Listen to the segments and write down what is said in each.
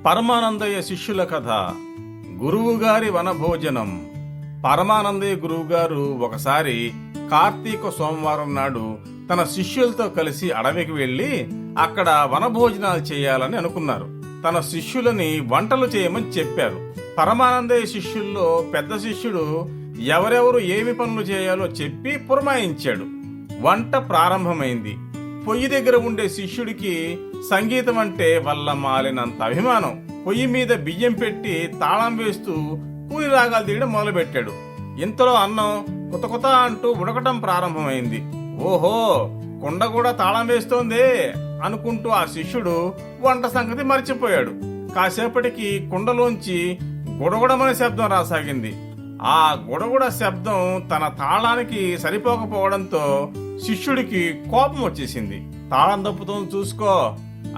పరమానందయ్య శిష్యుల కథ. గురువుగారి వనభోజనం. పరమానందయ్య గురువుగారు ఒకసారి కార్తీక సోమవారం నాడు తన శిష్యులతో కలిసి అడవికి వెళ్లి అక్కడ వనభోజనాలు చేయాలని అనుకున్నారు. తన శిష్యులని వంటలు చేయమని చెప్పారు. పరమానందయ్య శిష్యుల్లో పెద్ద శిష్యుడు ఎవరెవరు ఏమి పనులు చేయాలో చెప్పి పురమాయించాడు. వంట ప్రారంభమైంది. పొయ్యి దగ్గర ఉండే శిష్యుడికి సంగీతం అంటే వల్ల మాలినంత అభిమానం. పొయ్యి మీద బియ్యం పెట్టి తాళం వేస్తూ కూలి రాగాలు తీయడం మొదలుపెట్టాడు. ఇంతలో అన్నం కుత అంటూ ఉడకటం ప్రారంభమైంది. ఓహో, కుండ కూడా తాళం వేస్తోందే అనుకుంటూ ఆ శిష్యుడు వంట సంగతి మర్చిపోయాడు. కాసేపటికి కుండలోంచి గుడగుడమనే శబ్దం రాసాగింది. ఆ గుడగుడ శబ్దం తన తాళానికి సరిపోకపోవడంతో శిష్యుడికి కోపం వచ్చేసింది. తాళం తప్పుతోంది చూసుకో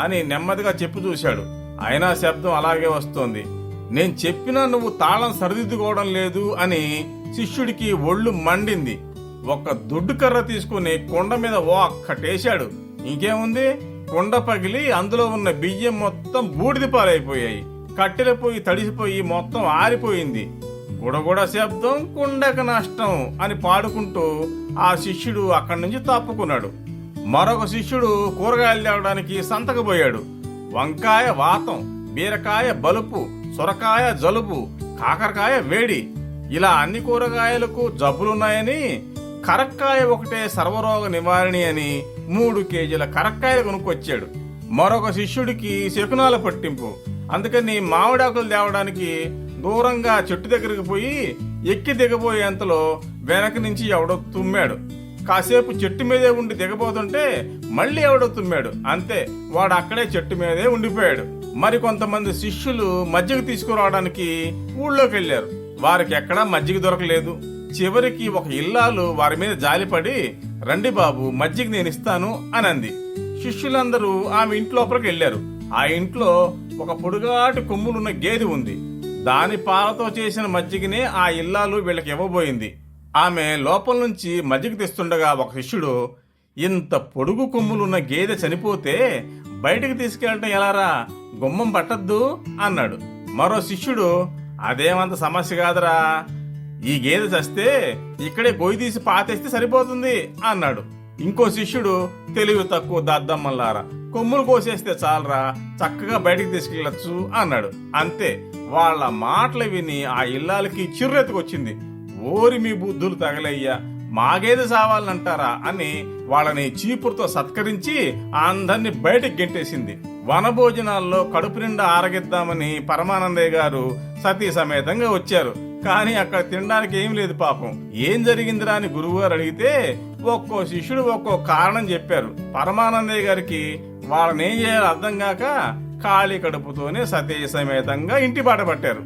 అని నెమ్మదిగా చెప్పు చూశాడు. అయినా శబ్దం అలాగే వస్తోంది. నేను చెప్పినా నువ్వు తాళం సరిదిద్దుకోవడం లేదు అని శిష్యుడికి ఒళ్ళు మండింది. ఒక్క దుడ్డు కర్ర తీసుకుని కుండ మీద ఒక్కటేశాడు. ఇంకేముంది, కుండ పగిలి అందులో ఉన్న బియ్యం మొత్తం బూడిద పాలైపోయాయి. కట్టెల పొయ్యి తడిసిపోయి మొత్తం ఆరిపోయింది. గుడగుడ శబ్దం కుండకు నష్టం అని పాడుకుంటూ ఆ శిష్యుడు అక్కడి నుంచి తప్పుకున్నాడు. మరొక శిష్యుడు కూరగాయలు తేవడానికి సంతకు పోయాడు. వంకాయ వాతం, బీరకాయ బలుపు, సొరకాయ జలుబు, కాకరకాయ వేడి, ఇలా అన్ని కూరగాయలకు జబ్బులున్నాయని కరక్కాయ ఒకటే సర్వరోగ నివారణి అని 3 కేజీల కరక్కాయలు కొనుక్కొచ్చాడు. మరొక శిష్యుడికి శకునాల పట్టింపు. అందుకని మామిడాకులు తేవడానికి దూరంగా చెట్టు దగ్గరికి పోయి ఎక్కి దిగబోయేంతలో వెనక నుంచి ఎవడో తుమ్మాడు. కాసేపు చెట్టు మీదే ఉండి దిగబోతుంటే మళ్ళీ ఎవడో తుమ్మాడు. అంతే, వాడు అక్కడే చెట్టు మీదే ఉండిపోయాడు. మరి కొంతమంది శిష్యులు మజ్జిగ తీసుకురావడానికి ఊళ్ళోకి వెళ్లారు. వారికి ఎక్కడా మజ్జిగ దొరకలేదు. చివరికి ఒక ఇల్లాలు వారి మీద జాలిపడి, రండి బాబు, మజ్జిగ నేను ఇస్తాను అని అంది. శిష్యులందరూ ఆమె ఇంట్లోపలికి వెళ్లారు. ఆ ఇంట్లో ఒక పొడుగాటి కొమ్ములున్న గేదె ఉంది. దాని పాలతో చేసిన మజ్జిగనే ఆ ఇల్లాలు వీళ్ళకి ఇవ్వబోయింది. ఆమె లోపల నుంచి మజ్జిగ తెస్తుండగా ఒక శిష్యుడు, ఇంత పొడుగు కొమ్ములున్న గేదె చనిపోతే బయటికి తీసుకెళ్ళటం ఎలారా, గుమ్మం పట్టద్దు అన్నాడు. మరో శిష్యుడు, అదేమంత సమస్య కాదురా, ఈ గేదె చస్తే ఇక్కడే గొయ్యి తీసి పాతేస్తే సరిపోతుంది అన్నాడు. ఇంకో శిష్యుడు, తెలివి తక్కువ దద్దమ్మల్లారా, కొమ్ములు కోసేస్తే చాలరా, చక్కగా బయటికి తీసుకెళ్లొచ్చు అన్నాడు. అంతే, వాళ్ళ మాటలు విని ఆ ఇల్లాలకి చిర్రెత్తుకొచ్చింది. ఓరి మీ బుద్ధులు తగలయ్యా, మాగేది సావాలంటారా అని వాళ్ళని చీపురుతో సత్కరించి అందరినీ బయటికి గెంటేసింది. వనభోజనాల్లో కడుపు నిండా ఆరగిద్దామని పరమానందయ్య గారు సతీ సమేతంగా వచ్చారు. కానీ అక్కడ తినడానికి ఏం లేదు పాపం. ఏం జరిగిందిరా అని గురువుగారు అడిగితే ఒక్కో శిష్యుడు ఒక్కో కారణం చెప్పారు. పరమానందయ్య గారికి వాళ్ళని ఏం చేయాలో అర్థం కాక ఖాళీ కడుపుతోనే సతీ సమేతంగా ఇంటి బాట పట్టారు.